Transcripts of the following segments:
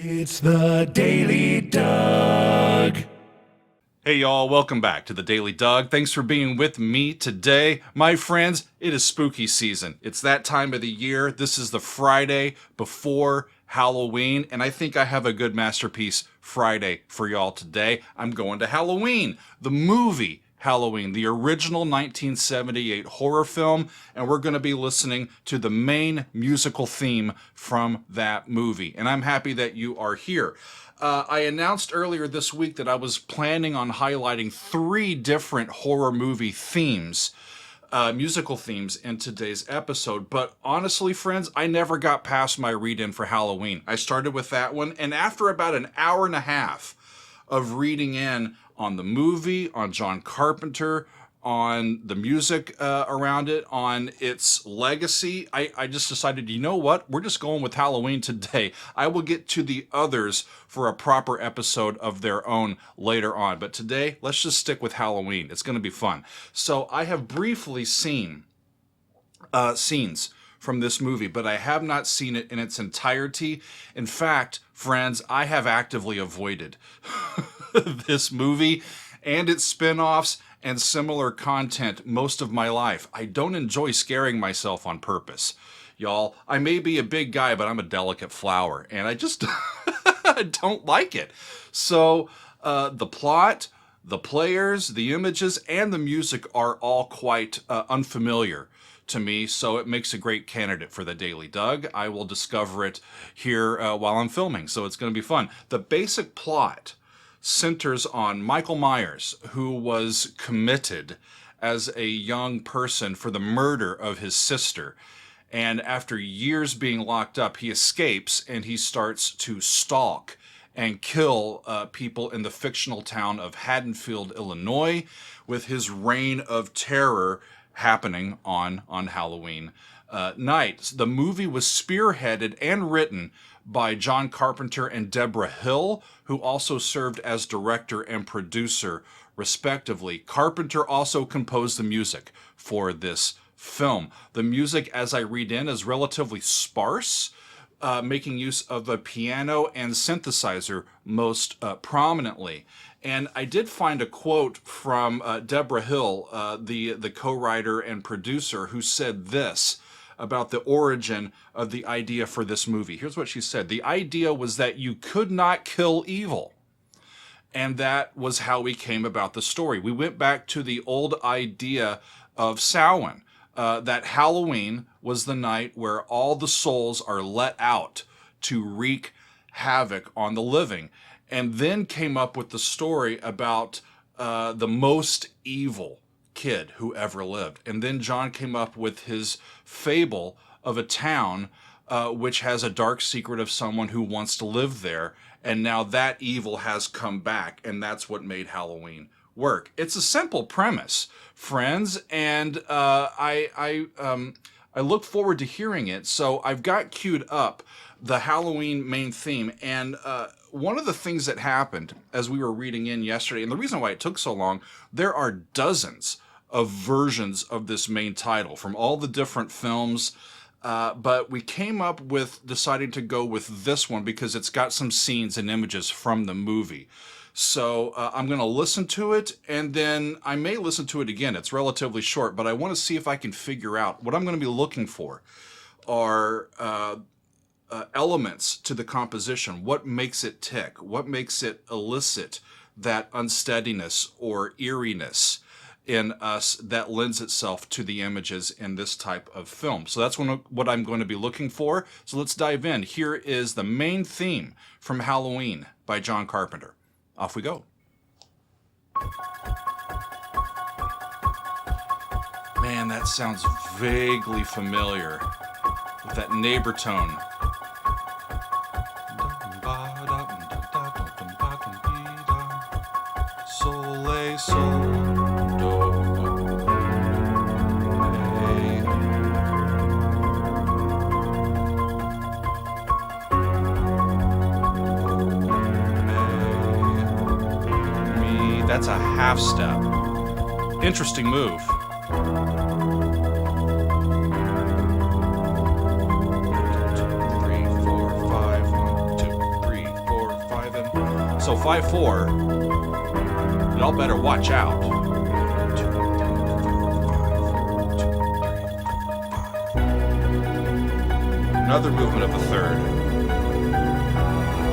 It's the Daily Doug. Hey y'all, welcome back to the Daily Doug. Thanks for being with me today. My friends, it is spooky season. It's that time of the year. This is the Friday before Halloween, and I think I have a good masterpiece Friday for y'all today. I'm going to Halloween, the movie Halloween, the original 1978 horror film, and we're going to be listening to the main musical theme from that movie. And I'm happy that you are here. I announced earlier this week that I was planning on highlighting 3 different horror movie themes, musical themes in today's episode. But honestly, friends, I never got past my read-in for Halloween. I started with that one, and after about an hour and a half of reading in on the movie, on John Carpenter, on the music around it, on its legacy, I just decided, you know what? We're just going with Halloween today. I will get to the others for a proper episode of their own later on. But today, let's just stick with Halloween. It's going to be fun. So I have briefly seen scenes from this movie, but I have not seen it in its entirety. In fact, friends, I have actively avoided this movie and its spin-offs and similar content most of my life. I don't enjoy scaring myself on purpose. Y'all, I may be a big guy, but I'm a delicate flower, and I just I don't like it. So the plot, the players, the images, and the music are all quite unfamiliar to me, so it makes a great candidate for the Daily Doug. I will discover it here while I'm filming, so it's going to be fun. The basic plot centers on Michael Myers, who was committed as a young person for the murder of his sister. And after years being locked up, he escapes and he starts to stalk and kill people in the fictional town of Haddonfield, Illinois, with his reign of terror happening on Halloween night. The movie was spearheaded and written by John Carpenter and Deborah Hill, who also served as director and producer, respectively. Carpenter also composed the music for this film. The music, as I read in, is relatively sparse, making use of a piano and synthesizer most prominently. And I did find a quote from Deborah Hill, the co-writer and producer, who said this about the origin of the idea for this movie. Here's what she said. The idea was that you could not kill evil. And that was how we came about the story. We went back to the old idea of Samhain, that Halloween was the night where all the souls are let out to wreak havoc on the living. And then came up with the story about the most evil kid who ever lived. And then John came up with his fable of a town which has a dark secret of someone who wants to live there. And now that evil has come back, and that's what made Halloween work. It's a simple premise, friends, and I look forward to hearing it. So I've got queued up the Halloween main theme, and one of the things that happened as we were reading in yesterday, and the reason why it took so long, there are dozens of versions of this main title from all the different films, but we came up with deciding to go with this one because it's got some scenes and images from the movie. So I'm going to listen to it, and then I may listen to it again. It's relatively short, but I want to see if I can figure out what I'm going to be looking for are elements to the composition. What makes it tick? What makes it elicit that unsteadiness or eeriness in us that lends itself to the images in this type of film? So that's what I'm going to be looking for. So let's dive in. Here is the main theme from Halloween by John Carpenter. Off we go. Man, that sounds vaguely familiar with that neighbor tone. Sole, sol, do, re. Mi. That's a half step. Interesting move. 3, 4, 5, 1, 2, 3, So 5/4, y'all better watch out. Another movement of a third.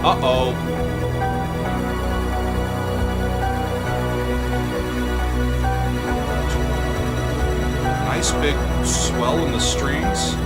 Uh-oh. Nice big swell in the strings.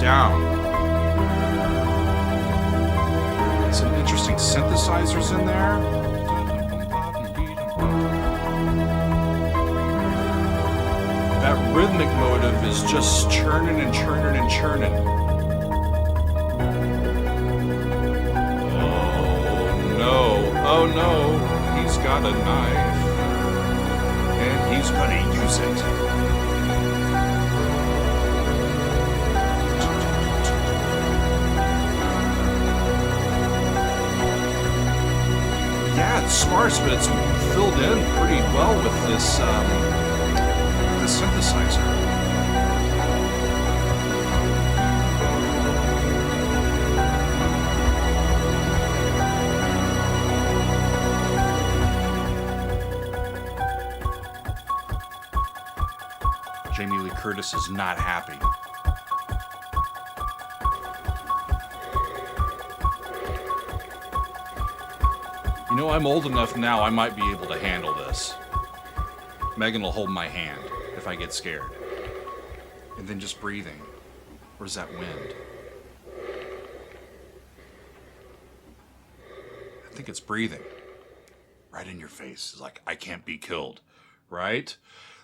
Down. Some interesting synthesizers in there. That rhythmic motive is just churning and churning and churning. Oh no, he's got a knife. And he's gonna use it. Yeah, it's sparse, but it's filled in pretty well with this synthesizer. Jamie Lee Curtis is not happy. You know, I'm old enough now, I might be able to handle this. Megan will hold my hand if I get scared. And then just breathing. Where's that wind? I think it's breathing. Right in your face. It's like, I can't be killed. Right?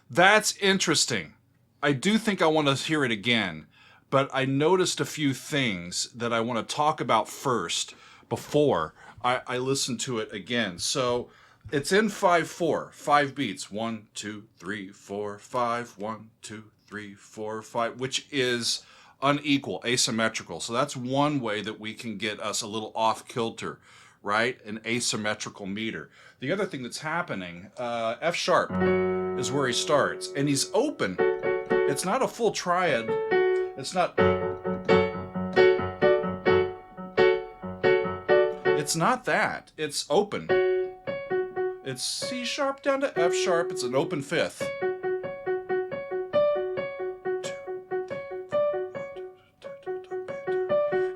That's interesting. I do think I want to hear it again. But I noticed a few things that I want to talk about first before I listen to it again. So it's in 5/4, 5 beats. 1, 2, 3, 4, 5. 1, 2, 3, 4, 5, which is unequal, asymmetrical. So that's one way that we can get us a little off kilter, right? An asymmetrical meter. The other thing that's happening, F sharp is where he starts, and he's open. It's not a full triad. It's not. It's not that. It's open. It's C sharp down to F sharp. It's an open fifth.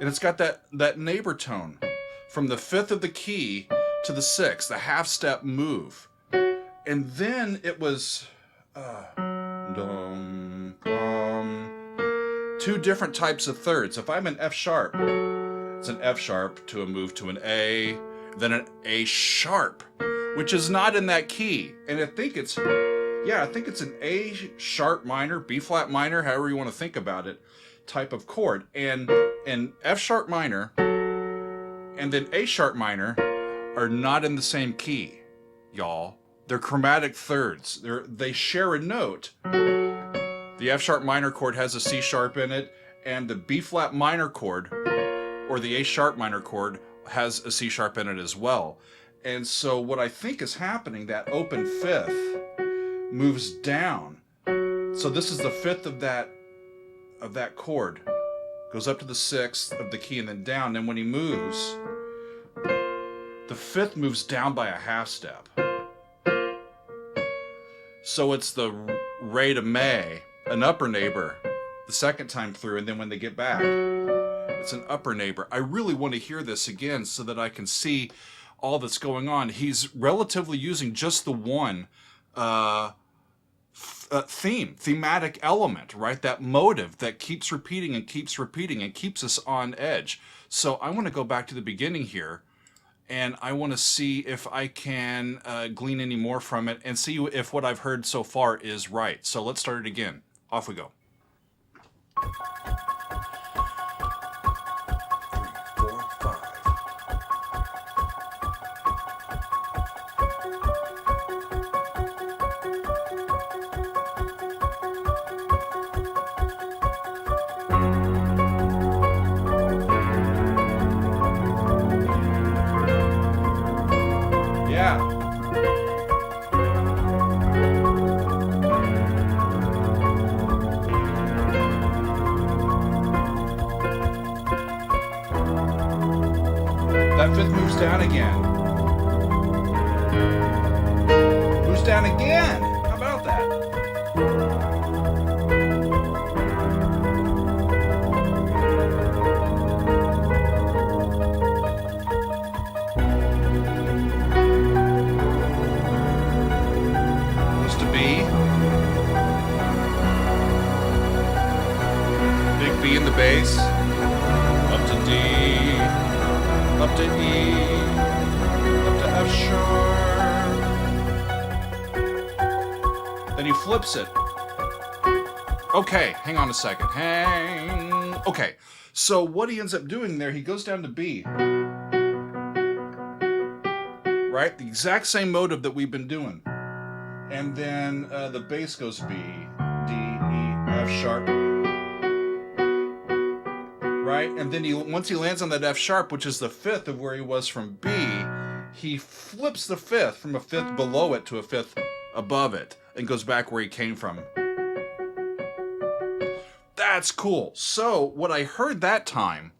And it's got that neighbor tone from the fifth of the key to the sixth, the half step move. And then it was dum, bum, two different types of thirds. If I'm in F sharp, it's an F sharp to a move to an A, then an A sharp, which is not in that key. And I think it's an A sharp minor, B flat minor, however you want to think about it, type of chord. And F sharp minor and then A sharp minor are not in the same key, y'all. They're chromatic thirds. They share a note. The F sharp minor chord has a C sharp in it, and the B flat minor chord or the A sharp minor chord has a C sharp in it as well. And so what I think is happening, that open fifth moves down. So this is the fifth of that chord. Goes up to the sixth of the key and then down. And when he moves, the fifth moves down by a half step. So it's the Re to May, an upper neighbor, the second time through, and then when they get back, it's an upper neighbor. I really want to hear this again so that I can see all that's going on. He's relatively using just the one thematic element, right? That motive that keeps repeating and keeps us on edge. So I want to go back to the beginning here, and I want to see if I can glean any more from it and see if what I've heard so far is right. So let's start it again. Off we go. 3, 4, 5. That fifth moves down again. Moves down again. How about that? Goes to B. Big B in the bass. Up to D. Up to E. Up to F sharp. Then he flips it. Okay, hang on a second. Okay, so what he ends up doing there, he goes down to B. Right? The exact same motive that we've been doing. And then the bass goes B, D, E, F sharp. Right? And then once he lands on that F sharp, which is the fifth of where he was from B, he flips the fifth from a fifth below it to a fifth above it and goes back where he came from. That's cool. So what I heard that time,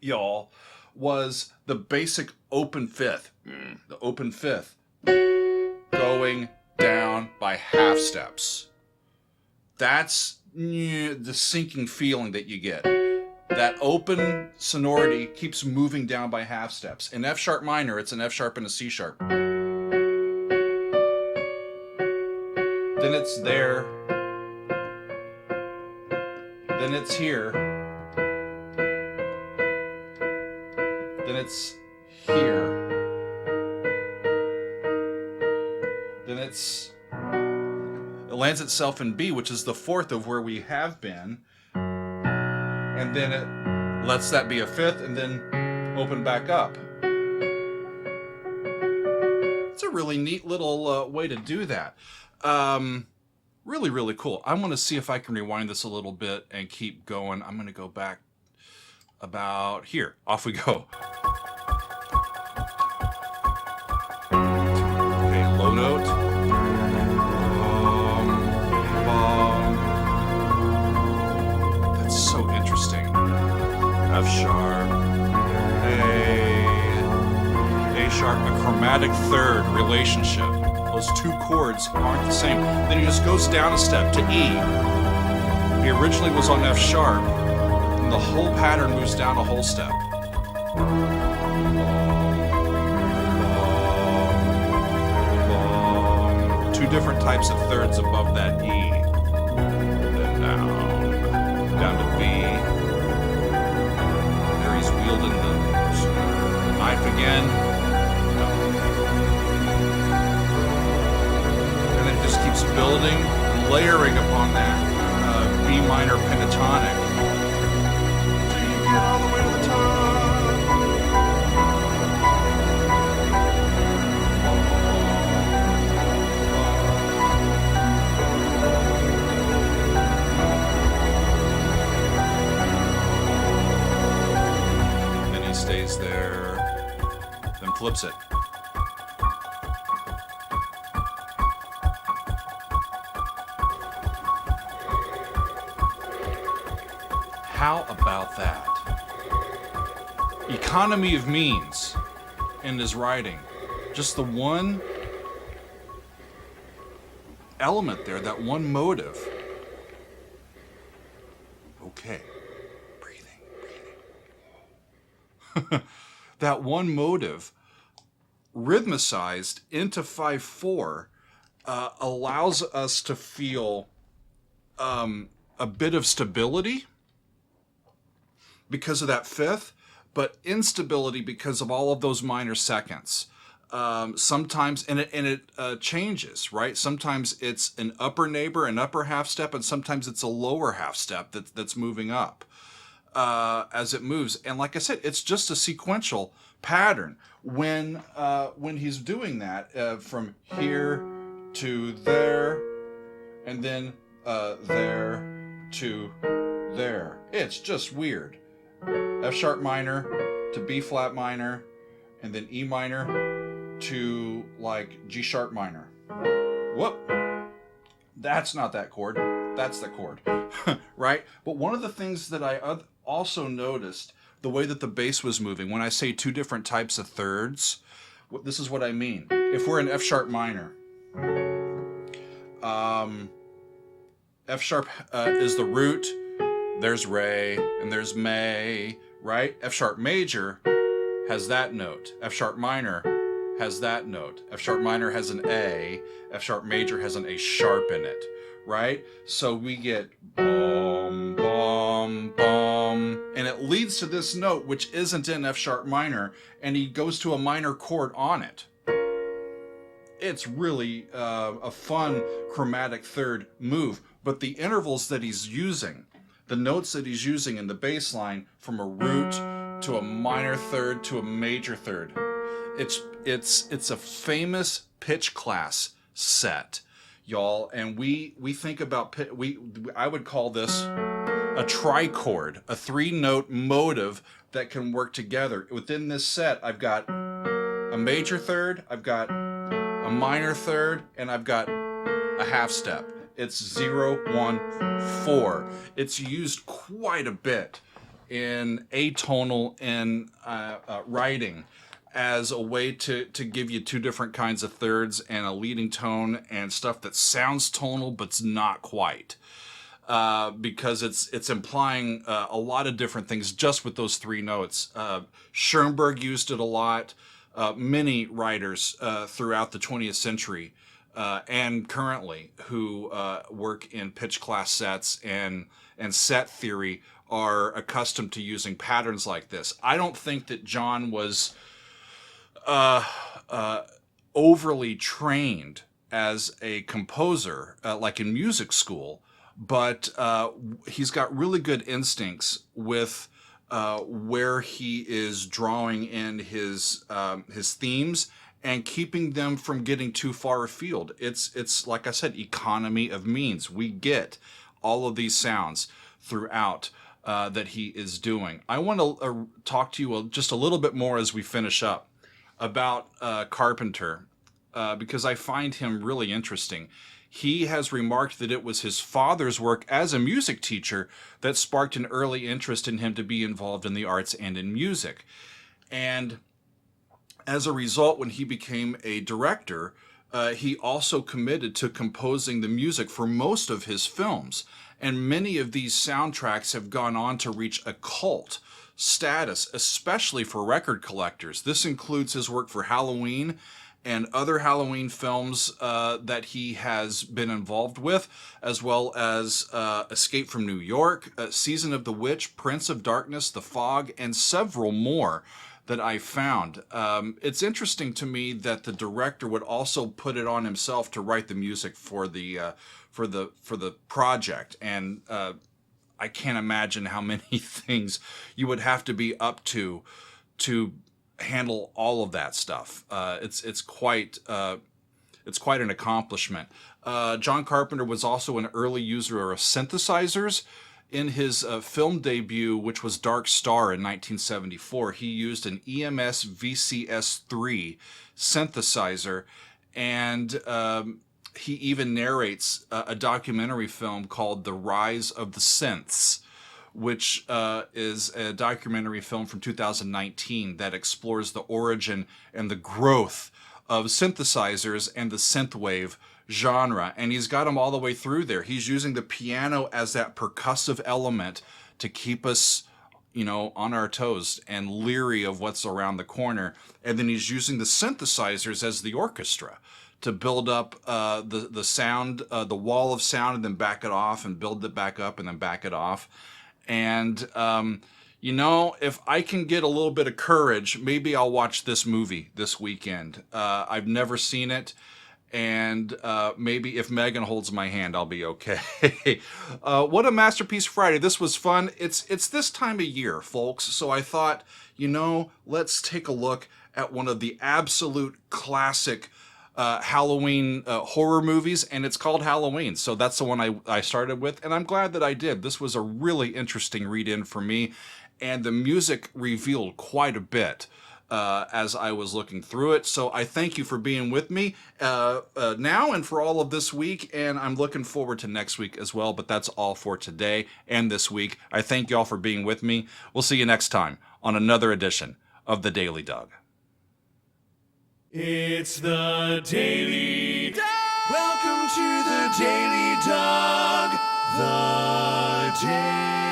y'all, was the basic open fifth. The open fifth going down by half steps. That's the sinking feeling that you get. That open sonority keeps moving down by half steps. In F sharp minor, it's an F sharp and a C sharp. Then it's there. Then it's here. Then it's here. Then it lands itself in B, which is the fourth of where we have been. And then it lets that be a fifth and then open back up. It's a really neat little way to do that. Really, really cool. I want to see if I can rewind this a little bit and keep going. I'm going to go back about here. Off we go. Okay, low note. That's so interesting. F sharp, A sharp, a chromatic third relationship. Those two chords aren't the same. Then he just goes down a step to E. He originally was on F sharp, and the whole pattern moves down a whole step. Two different types of thirds above that E. Then down to B. There he's wielding the knife again. Just keeps building and layering upon that B minor pentatonic until you get all the way to the top. Then he stays there, then flips it. How about that? Economy of means in his writing. Just the one element there, that one motive. Okay. Breathing. That one motive, rhythmicized into 5/4, allows us to feel a bit of stability because of that fifth, but instability because of all of those minor seconds. Sometimes, and it changes, right? Sometimes it's an upper neighbor, an upper half step, and sometimes it's a lower half step that's moving up as it moves. And like I said, it's just a sequential pattern. When he's doing that, from here to there, and then there to there, it's just weird. F sharp minor to B flat minor, and then E minor to like G sharp minor. Whoop! That's not that chord. That's the chord, right? But one of the things that I also noticed the way that the bass was moving. When I say two different types of thirds, this is what I mean. If we're in F sharp minor, F sharp is the root, there's Re, and there's May, right? F sharp major has that note. F sharp minor has that note. F sharp minor has an A, F sharp major has an A sharp in it, right? So we get bum, bum, bum, and it leads to this note, which isn't in F sharp minor, and he goes to a minor chord on it. It's really a fun chromatic third move, but the intervals that he's using, the notes that he's using in the bass line from a root to a minor third to a major third, it's a famous pitch class set, y'all, and we think about I would call this a trichord, a 3-note motive that can work together. Within this set, I've got a major third, I've got a minor third, and I've got a half step. It's 0, 1, 4. It's used quite a bit in atonal and writing as a way to give you two different kinds of thirds and a leading tone and stuff that sounds tonal but's not quite. Because it's implying a lot of different things just with those 3 notes. Schoenberg used it a lot. Many writers throughout the 20th century and currently who work in pitch class sets and set theory are accustomed to using patterns like this. I don't think that John was overly trained as a composer, like in music school, but he's got really good instincts with where he is drawing in his themes and keeping them from getting too far afield. It's like I said, economy of means. We get all of these sounds throughout that he is doing. I want to talk to you just a little bit more as we finish up about Carpenter because I find him really interesting. He has remarked that it was his father's work as a music teacher that sparked an early interest in him to be involved in the arts and in music. And as a result, when he became a director, he also committed to composing the music for most of his films. And many of these soundtracks have gone on to reach a cult status, especially for record collectors. This includes his work for Halloween and other Halloween films that he has been involved with, as well as Escape from New York, Season of the Witch, Prince of Darkness, The Fog, and several more that I found. It's interesting to me that the director would also put it on himself to write the music for the project, and I can't imagine how many things you would have to be up to handle all of that stuff. It's quite an accomplishment. John Carpenter was also an early user of synthesizers. In his film debut, which was Dark Star in 1974, he used an EMS VCS3 synthesizer, and he even narrates a documentary film called The Rise of the Synths, which is a documentary film from 2019 that explores the origin and the growth of synthesizers and the synthwave genre. And he's got them all the way through there. He's using the piano as that percussive element to keep us, on our toes and leery of what's around the corner. And then he's using the synthesizers as the orchestra to build up the sound, the wall of sound, and then back it off and build it back up and then back it off. And, if I can get a little bit of courage, maybe I'll watch this movie this weekend. I've never seen it. And maybe if Megan holds my hand, I'll be okay. What a Masterpiece Friday. This was fun. It's this time of year, folks. So I thought, let's take a look at one of the absolute classic Halloween horror movies, and it's called Halloween. So that's the one I started with, and I'm glad that I did. This was a really interesting read-in for me, and the music revealed quite a bit as I was looking through it. So I thank you for being with me now and for all of this week, and I'm looking forward to next week as well, but that's all for today and this week. I thank y'all for being with me. We'll see you next time on another edition of the Daily Doug. It's the Daily Doug. Welcome to the Daily Doug. The Daily